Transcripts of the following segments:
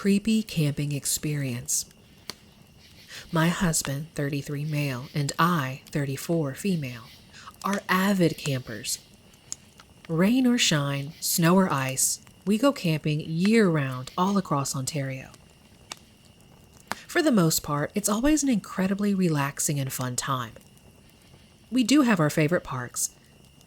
creepy camping experience. My husband, 33 male, and I, 34 female, are avid campers. Rain or shine, snow or ice, we go camping year-round all across Ontario. For the most part, it's always an incredibly relaxing and fun time. We do have our favorite parks,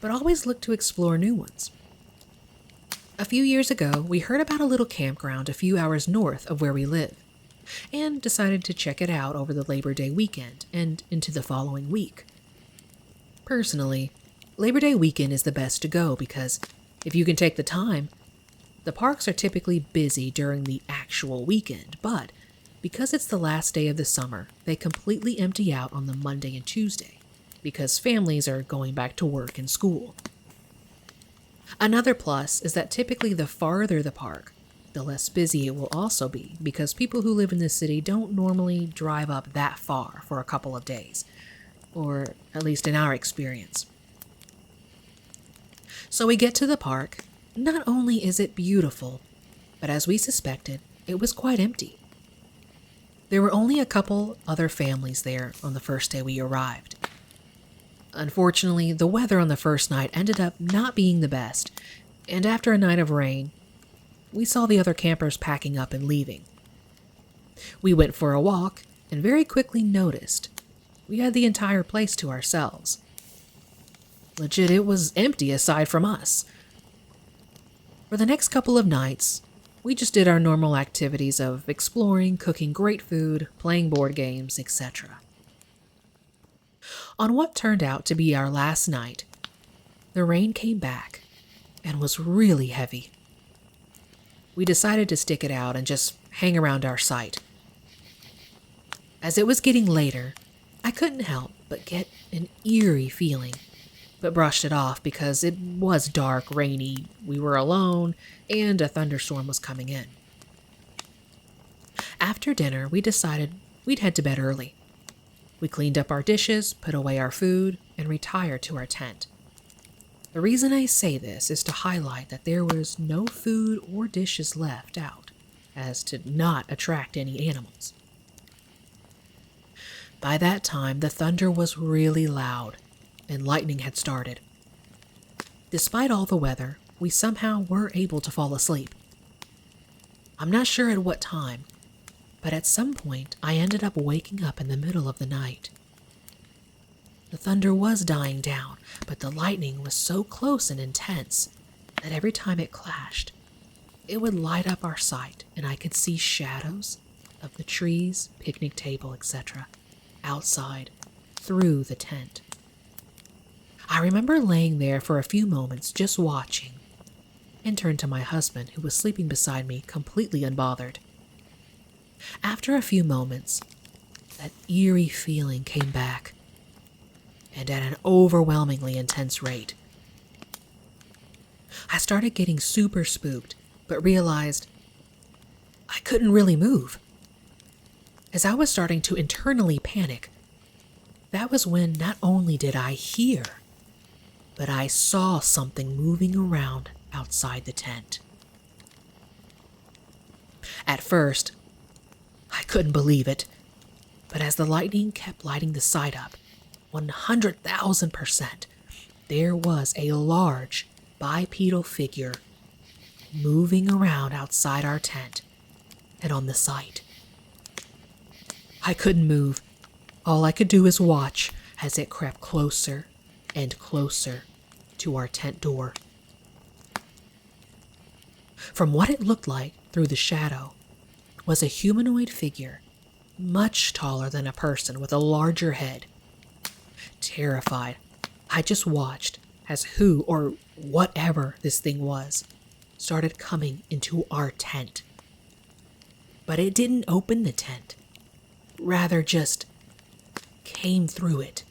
but always look to explore new ones. A few years ago, we heard about a little campground a few hours north of where we live, and decided to check it out over the Labor Day weekend and into the following week. Personally, Labor Day weekend is the best to go because if you can take the time, the parks are typically busy during the actual weekend, but because it's the last day of the summer, they completely empty out on the Monday and Tuesday because families are going back to work and school. Another plus is that typically the farther the park, the less busy it will also be because people who live in the city don't normally drive up that far for a couple of days, or at least in our experience. So we get to the park. Not only is it beautiful, but as we suspected, it was quite empty. There were only a couple other families there on the first day we arrived. Unfortunately, the weather on the first night ended up not being the best, and after a night of rain, we saw the other campers packing up and leaving. We went for a walk and very quickly noticed we had the entire place to ourselves. Legit, it was empty aside from us. For the next couple of nights, we just did our normal activities of exploring, cooking great food, playing board games, etc. On what turned out to be our last night, the rain came back and was really heavy. We decided to stick it out and just hang around our site. As it was getting later, I couldn't help but get an eerie feeling, but brushed it off because it was dark, rainy, we were alone, and a thunderstorm was coming in. After dinner, we decided we'd head to bed early. We cleaned up our dishes, put away our food, and retired to our tent. The reason I say this is to highlight that there was no food or dishes left out, as to not attract any animals. By that time, the thunder was really loud, and lightning had started. Despite all the weather, we somehow were able to fall asleep. I'm not sure at what time, but at some point I ended up waking up in the middle of the night. The thunder was dying down, but the lightning was so close and intense that every time it clashed, it would light up our sight and I could see shadows of the trees, picnic table, etc. outside through the tent. I remember laying there for a few moments just watching and turned to my husband who was sleeping beside me completely unbothered. After a few moments, that eerie feeling came back and at an overwhelmingly intense rate. I started getting super spooked, but realized I couldn't really move. As I was starting to internally panic, that was when not only did I hear, but I saw something moving around outside the tent. At first, I couldn't believe it, but as the lightning kept lighting the site up, 100,000%, there was a large bipedal figure moving around outside our tent and on the site. I couldn't move. All I could do is watch as it crept closer and closer to our tent door. From what it looked like through the shadow was a humanoid figure, much taller than a person with a larger head. Terrified, I just watched as who or whatever this thing was started coming into our tent. But it didn't open the tent, rather just came through it.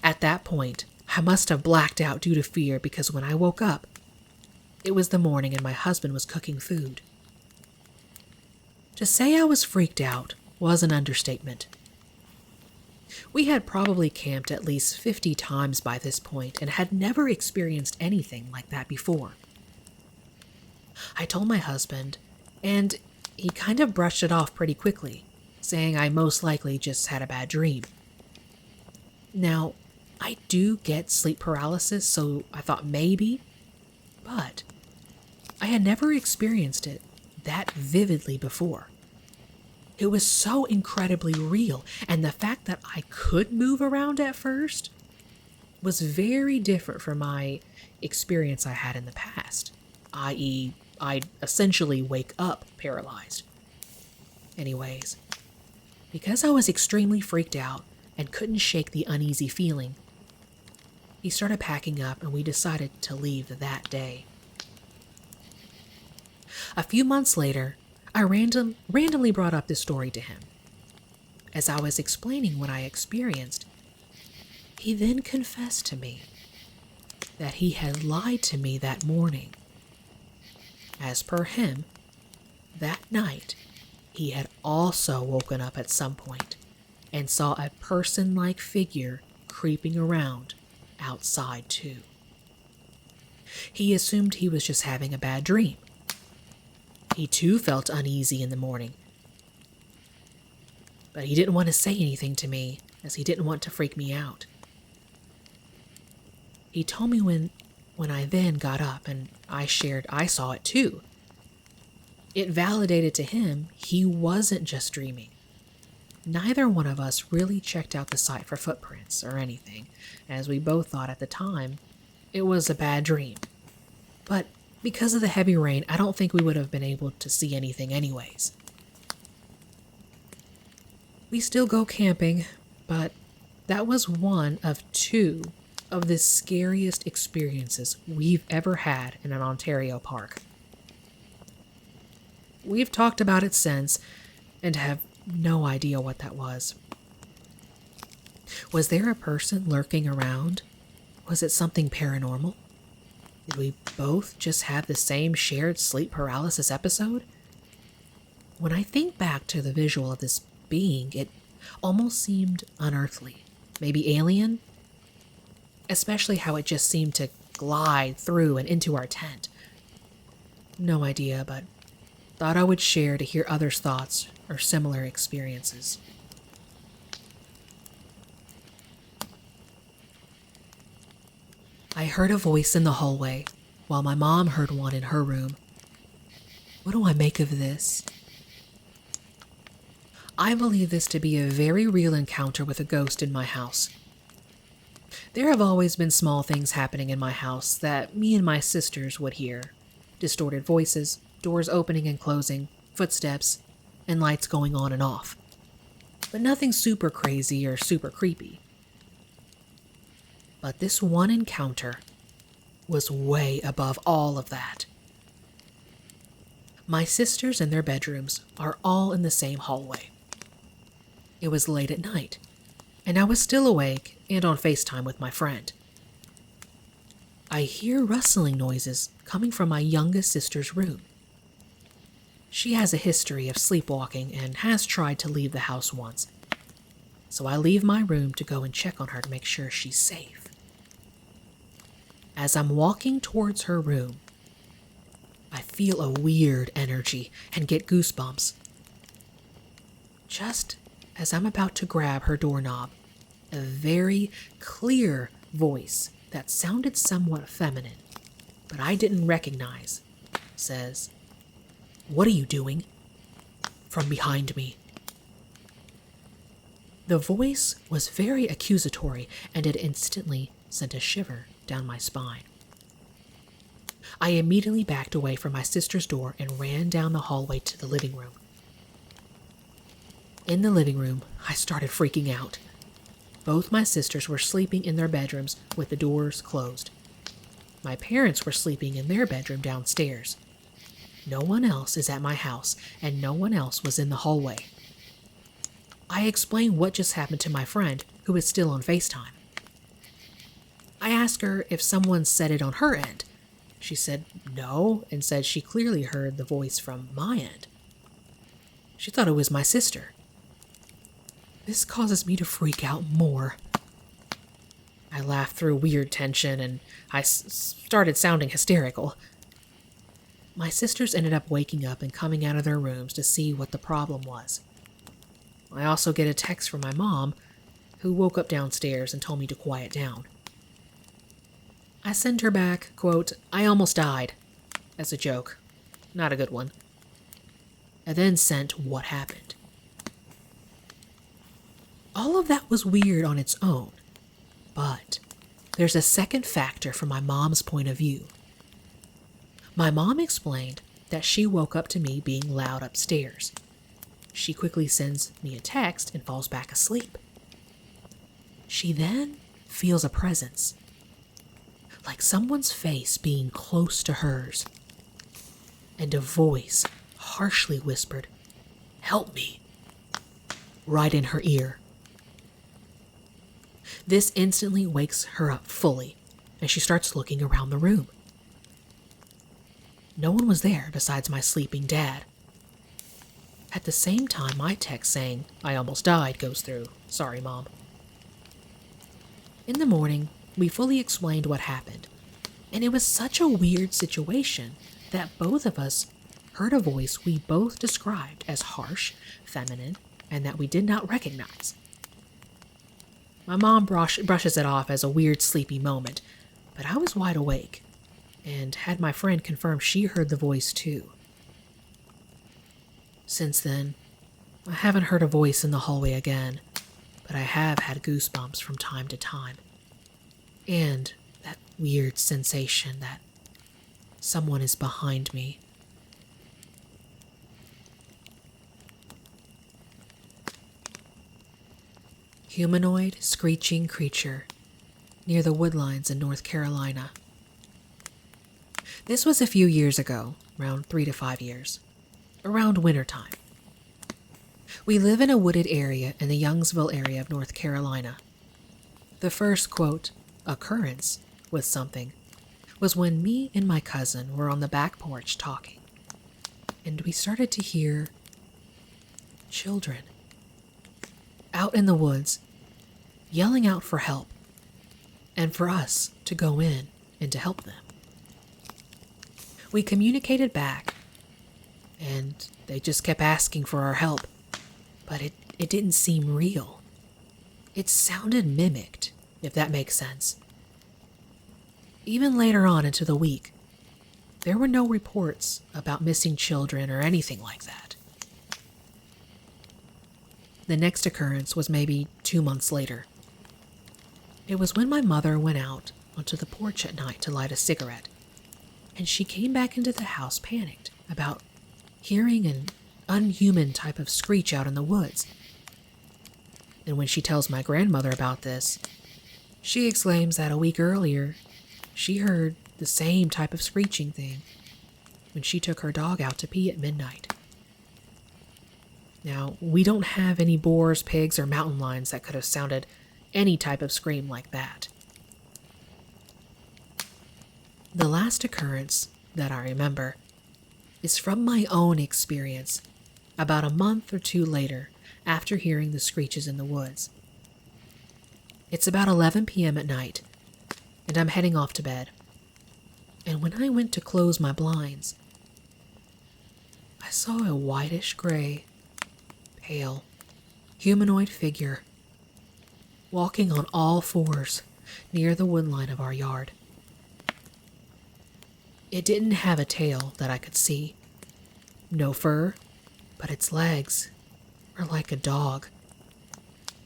At that point, I must have blacked out due to fear because when I woke up, it was the morning and my husband was cooking food. To say I was freaked out was an understatement. We had probably camped at least 50 times by this point and had never experienced anything like that before. I told my husband, and he kind of brushed it off pretty quickly, saying I most likely just had a bad dream. Now, I do get sleep paralysis, so I thought maybe, but I had never experienced it that vividly before. It was so incredibly real, and the fact that I could move around at first was very different from my experience I had in the past, i.e., I'd essentially wake up paralyzed. Anyways, because I was extremely freaked out and couldn't shake the uneasy feeling, he started packing up and we decided to leave that day. A few months later, I randomly brought up this story to him. As I was explaining what I experienced, he then confessed to me that he had lied to me that morning. As per him, that night, he had also woken up at some point and saw a person-like figure creeping around outside too. He assumed he was just having a bad dream. He too felt uneasy in the morning, but he didn't want to say anything to me as he didn't want to freak me out. He told me when I then got up and I shared I saw it too. It validated to him he wasn't just dreaming. Neither one of us really checked out the site for footprints or anything, as we both thought at the time it was a bad dream. But because of the heavy rain, I don't think we would have been able to see anything anyways. We still go camping, but that was one of two of the scariest experiences we've ever had in an Ontario park. We've talked about it since and have no idea what that was. Was there a person lurking around? Was it something paranormal? Did we both just have the same shared sleep paralysis episode? When I think back to the visual of this being, it almost seemed unearthly, maybe alien, especially how it just seemed to glide through and into our tent. No idea, but thought I would share to hear others' thoughts or similar experiences. I heard a voice in the hallway, while my mom heard one in her room. What do I make of this? I believe this to be a very real encounter with a ghost in my house. There have always been small things happening in my house that me and my sisters would hear. Distorted voices, doors opening and closing, footsteps, and lights going on and off. But nothing super crazy or super creepy. But this one encounter was way above all of that. My sisters and their bedrooms are all in the same hallway. It was late at night, and I was still awake and on FaceTime with my friend. I hear rustling noises coming from my youngest sister's room. She has a history of sleepwalking and has tried to leave the house once, so I leave my room to go and check on her to make sure she's safe. As I'm walking towards her room, I feel a weird energy and get goosebumps. Just as I'm about to grab her doorknob, a very clear voice that sounded somewhat feminine, but I didn't recognize, says, "What are you doing?" from behind me. The voice was very accusatory, and it instantly sent a shiver down my spine. I immediately backed away from my sister's door and ran down the hallway to the living room. In the living room, I started freaking out. Both my sisters were sleeping in their bedrooms with the doors closed. My parents were sleeping in their bedroom downstairs. No one else is at my house, and no one else was in the hallway. I explained what just happened to my friend, who is still on FaceTime. I asked her if someone said it on her end. She said no, and said she clearly heard the voice from my end. She thought it was my sister. This causes me to freak out more. I laughed through weird tension, and I started sounding hysterical. My sisters ended up waking up and coming out of their rooms to see what the problem was. I also get a text from my mom, who woke up downstairs and told me to quiet down. I sent her back, quote, "I almost died," as a joke. Not a good one. I then sent what happened. All of that was weird on its own, but there's a second factor from my mom's point of view. My mom explained that she woke up to me being loud upstairs. She quickly sends me a text and falls back asleep. She then feels a presence, like someone's face being close to hers, and a voice harshly whispered, "Help me," right in her ear. This instantly wakes her up fully, and she starts looking around the room. No one was there besides my sleeping dad. At the same time, my text saying, "I almost died," goes through. Sorry, Mom. In the morning, we fully explained what happened, and it was such a weird situation that both of us heard a voice we both described as harsh, feminine, and that we did not recognize. My mom brushes it off as a weird sleepy moment, but I was wide awake, and had my friend confirm she heard the voice too. Since then, I haven't heard a voice in the hallway again, but I have had goosebumps from time to time, and that weird sensation that someone is behind me. Humanoid, screeching creature near the woodlines in North Carolina. This was a few years ago, around 3 to 5 years, around wintertime. We live in a wooded area in the Youngsville area of North Carolina. The first, quote, occurrence with something was when me and my cousin were on the back porch talking, and we started to hear children out in the woods yelling out for help and for us to go in and to help them. We communicated back, and they just kept asking for our help, but it didn't seem real. It sounded mimicked, if that makes sense. Even later on into the week, there were no reports about missing children or anything like that. The next occurrence was maybe 2 months later. It was when my mother went out onto the porch at night to light a cigarette, and she came back into the house panicked about hearing an unhuman type of screech out in the woods. And when she tells my grandmother about this, she exclaims that a week earlier, she heard the same type of screeching thing when she took her dog out to pee at midnight. Now, we don't have any boars, pigs, or mountain lions that could have sounded any type of scream like that. The last occurrence that I remember is from my own experience about a month or two later after hearing the screeches in the woods. It's about 11 p.m. at night, and I'm heading off to bed. And when I went to close my blinds, I saw a whitish gray, pale, humanoid figure walking on all fours near the woodline of our yard. It didn't have a tail that I could see. No fur, but its legs were like a dog,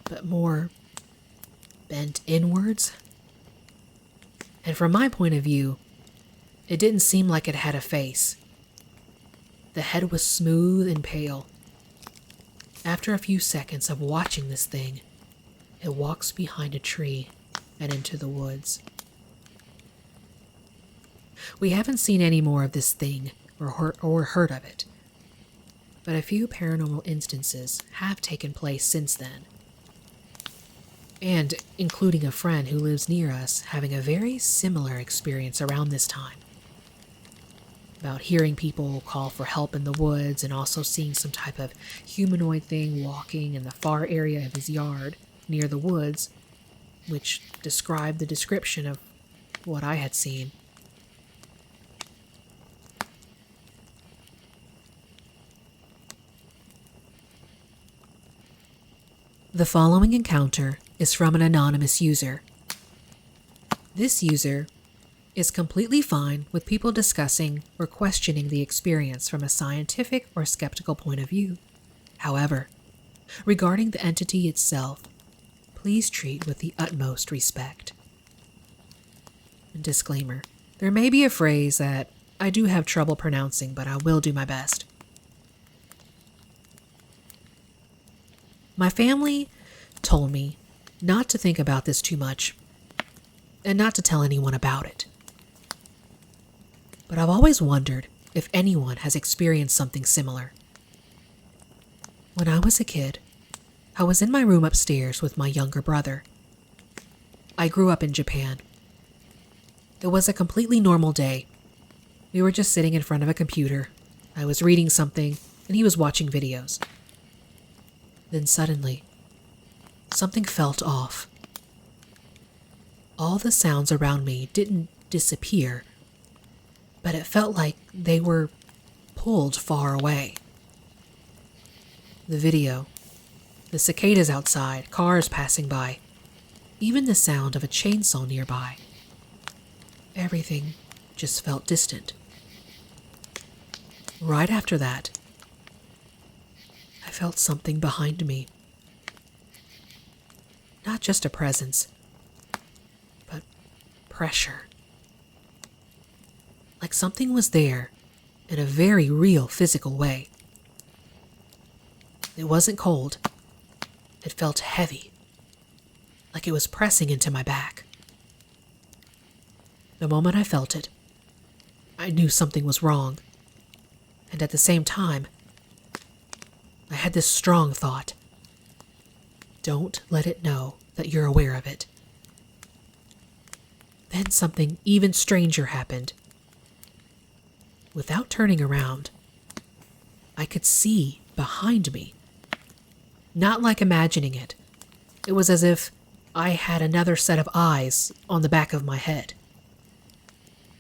but more bent inwards. And from my point of view, it didn't seem like it had a face. The head was smooth and pale. After a few seconds of watching this thing, it walks behind a tree and into the woods. We haven't seen any more of this thing or heard of it, but a few paranormal instances have taken place since then, and including a friend who lives near us having a very similar experience around this time, about hearing people call for help in the woods and also seeing some type of humanoid thing walking in the far area of his yard near the woods, which described the description of what I had seen. The following encounter is from an anonymous user. This user is completely fine with people discussing or questioning the experience from a scientific or skeptical point of view. However, regarding the entity itself, please treat with the utmost respect. Disclaimer: there may be a phrase that I do have trouble pronouncing, but I will do my best. My family told me not to think about this too much and not to tell anyone about it. But I've always wondered if anyone has experienced something similar. When I was a kid, I was in my room upstairs with my younger brother. I grew up in Japan. It was a completely normal day. We were just sitting in front of a computer. I was reading something, and he was watching videos. Then suddenly, something felt off. All the sounds around me didn't disappear, but it felt like they were pulled far away. The video, the cicadas outside, cars passing by, even the sound of a chainsaw nearby. Everything just felt distant. Right after that, I felt something behind me. Not just a presence, but pressure. Like something was there in a very real physical way. It wasn't cold. It felt heavy, like it was pressing into my back. The moment I felt it, I knew something was wrong. And at the same time, I had this strong thought: don't let it know that you're aware of it. Then something even stranger happened. Without turning around, I could see behind me. Not like imagining it. It was as if I had another set of eyes on the back of my head.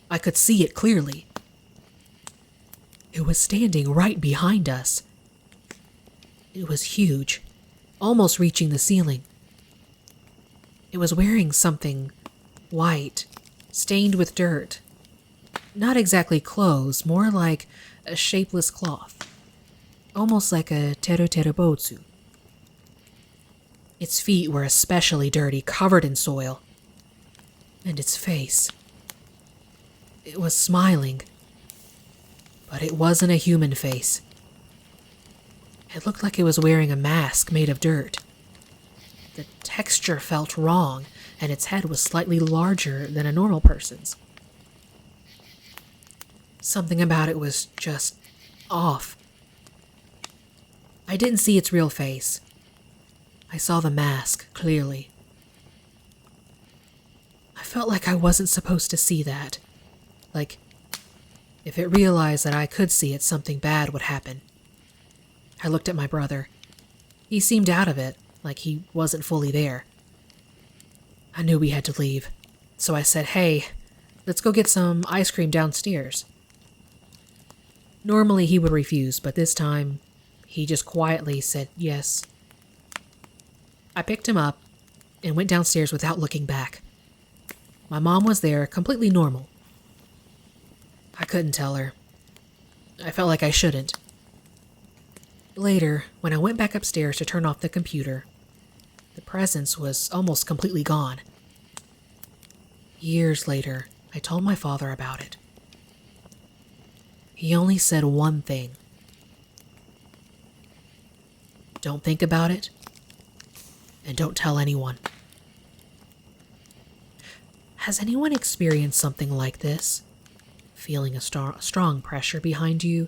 I could see it clearly. It was standing right behind us. It was huge, almost reaching the ceiling. It was wearing something white, stained with dirt. Not exactly clothes, more like a shapeless cloth. Almost like a teru-terubotsu. Its feet were especially dirty, covered in soil. And its face. It was smiling. But it wasn't a human face. It looked like it was wearing a mask made of dirt. The texture felt wrong, and its head was slightly larger than a normal person's. Something about it was just off. I didn't see its real face. I saw the mask clearly. I felt like I wasn't supposed to see that. Like, if it realized that I could see it, something bad would happen. I looked at my brother. He seemed out of it, like he wasn't fully there. I knew we had to leave, so I said, "Hey, let's go get some ice cream downstairs." Normally he would refuse, but this time he just quietly said yes. I picked him up and went downstairs without looking back. My mom was there, completely normal. I couldn't tell her. I felt like I shouldn't. Later, when I went back upstairs to turn off the computer, the presence was almost completely gone. Years later, I told my father about it. He only said one thing: don't think about it, and don't tell anyone. Has anyone experienced something like this? Feeling a strong pressure behind you,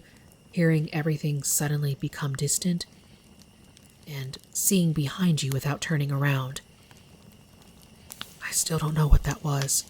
hearing everything suddenly become distant, and seeing behind you without turning around. I still don't know what that was.